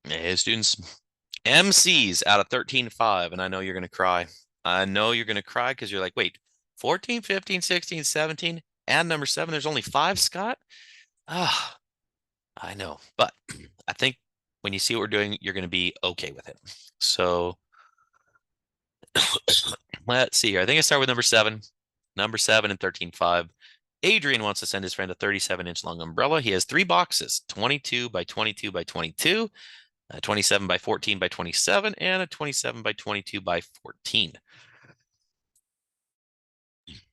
Hey, students, MCs out of 13.5, and I know you're going to cry. I know you're going to cry because you're like, wait, 14, 15, 16, 17, and number 7, there's only 5, Scott? Ah, I know. But I think when you see what we're doing, you're going to be okay with it. So let's see here. I think I start with number 7. Number 7 and 13.5. Adrian wants to send his friend a 37-inch long umbrella. He has 3 boxes, 22 by 22 by 22. A 27 by 14 by 27, and a 27 by 22 by 14.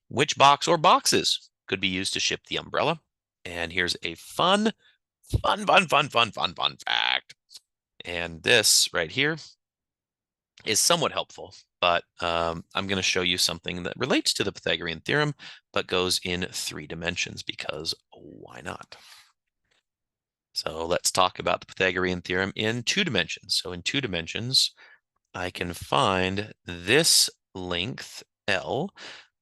Which box or boxes could be used to ship the umbrella? And here's a fun fact. And this right here is somewhat helpful, but I'm going to show you something that relates to the Pythagorean theorem, but goes in 3 dimensions because why not? So let's talk about the Pythagorean theorem in 2 dimensions. So in 2 dimensions, I can find this length L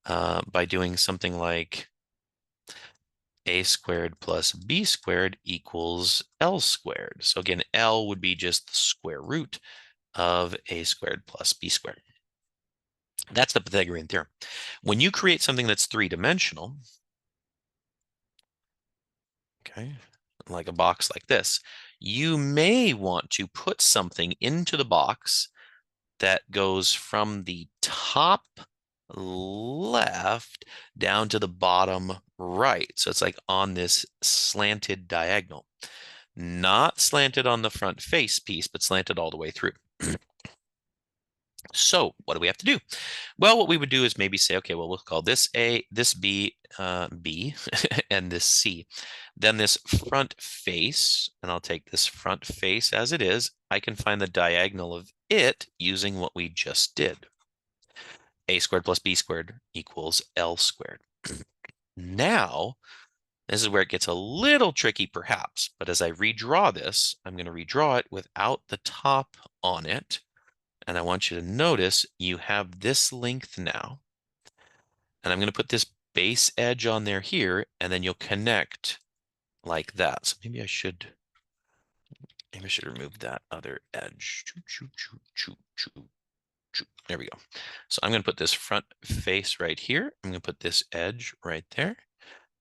by doing something like a squared plus b squared equals L squared. So again, L would be just the square root of a squared plus b squared. That's the Pythagorean theorem. When you create something that's 3-dimensional, okay, like a box like this, you may want to put something into the box that goes from the top left down to the bottom right. So it's like on this slanted diagonal, not slanted on the front face piece, but slanted all the way through. So what do we have to do? Well, what we would do is maybe say, okay, well, we'll call this A, this B, B, and this C. Then this front face, and I'll take this front face as it is. I can find the diagonal of it using what we just did. A squared plus B squared equals L squared. Now, this is where it gets a little tricky perhaps, but as I redraw this, I'm going to redraw it without the top on it. And I want you to notice you have this length now. And I'm going to put this base edge on there here, and then you'll connect like that. So maybe I should remove that other edge. There we go. So I'm going to put this front face right here. I'm going to put this edge right there.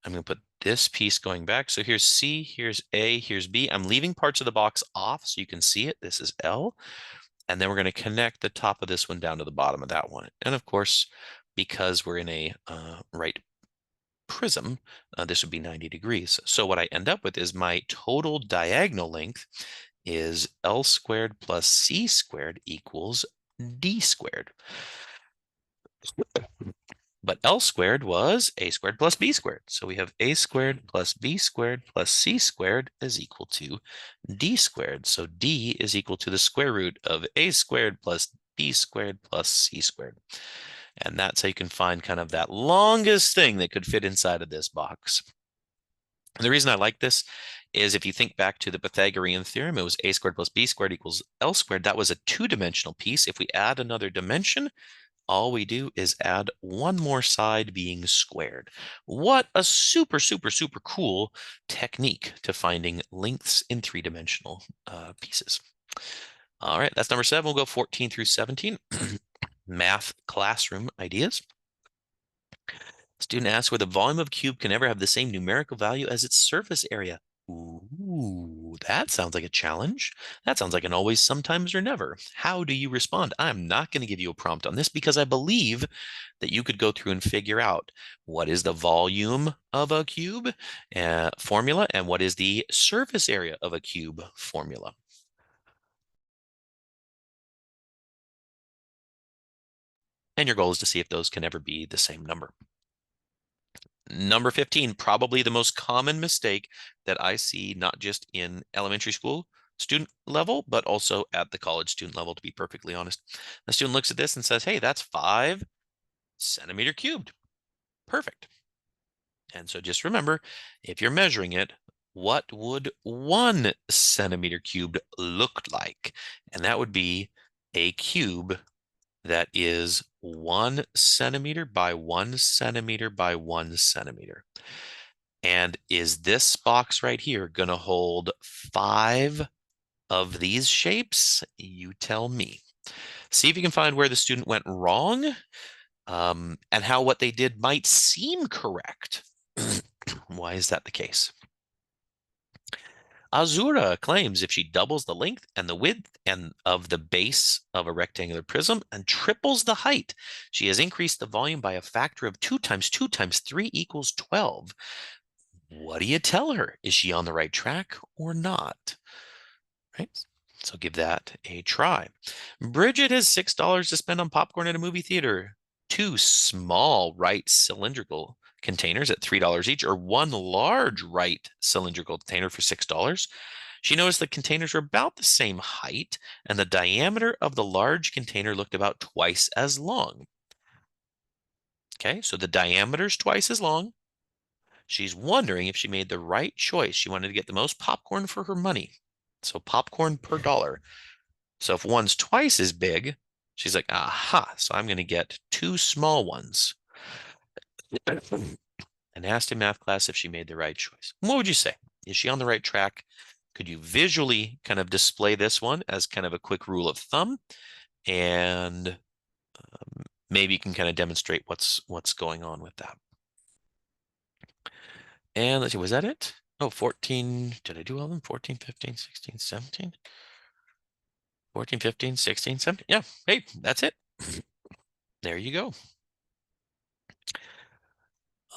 I'm going to put this piece going back. So here's C, here's A, here's B. I'm leaving parts of the box off so you can see it. This is L. And then we're going to connect the top of this one down to the bottom of that one. And of course, because we're in a right prism, this would be 90 degrees. So what I end up with is my total diagonal length is L squared plus C squared equals D squared. But L squared was A squared plus B squared. So we have A squared plus B squared plus C squared is equal to D squared. So D is equal to the square root of A squared plus B squared plus C squared. And that's how you can find kind of that longest thing that could fit inside of this box. And the reason I like this is if you think back to the Pythagorean theorem, it was A squared plus B squared equals L squared. That was a 2-dimensional piece. If we add another dimension, all we do is add one more side being squared. What a super, super, super cool technique to finding lengths in 3-dimensional pieces. All right, that's number 7. We'll go 14 through 17. Math classroom ideas. Student asks where the volume of a cube can never have the same numerical value as its surface area. Ooh, that sounds like a challenge. That sounds like an always, sometimes, or never. How do you respond? I'm not going to give you a prompt on this because I believe that you could go through and figure out what is the volume of a cube formula and what is the surface area of a cube formula. And your goal is to see if those can ever be the same number. Number 15, probably the most common mistake that I see, not just in elementary school student level, but also at the college student level, to be perfectly honest. The student looks at this and says, hey, that's 5 centimeter cubed. Perfect. And so just remember, if you're measuring it, what would 1 centimeter cubed look like? And that would be a cube that is 1 centimeter by 1 centimeter by 1 centimeter. And is this box right here going to hold 5 of these shapes? You tell me. See if you can find where the student went wrong, and how what they did might seem correct. Why is that the case? Azura claims if she doubles the length and the width and of the base of a rectangular prism and triples the height, she has increased the volume by a factor of 2 times 2 times 3 equals 12. What do you tell her? Is she on the right track or not? Right? So give that a try. Bridget has $6 to spend on popcorn at a movie theater. 2 small right cylindrical containers at $3 each, or 1 large right cylindrical container for $6. She noticed the containers were about the same height, and the diameter of the large container looked about twice as long. Okay, so the diameter's twice as long. She's wondering if she made the right choice. She wanted to get the most popcorn for her money. So popcorn per dollar. So if one's twice as big, she's like, aha, so I'm going to get 2 small ones. And asked in math class if she made the right choice. What would you say? Is she on the right track? Could you visually kind of display this one as kind of a quick rule of thumb? And maybe you can kind of demonstrate what's going on with that. And let's see, was that it? Oh, 14. Did I do all of them? 14, 15, 16, 17? 14, 15, 16, 17. Yeah, hey, that's it. There you go.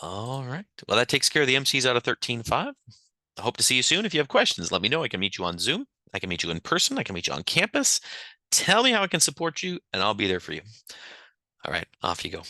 All right. Well, that takes care of the MCs out of 13.5. I hope to see you soon. If you have questions, let me know. I can meet you on Zoom. I can meet you in person. I can meet you on campus. Tell me how I can support you, and I'll be there for you. All right, off you go.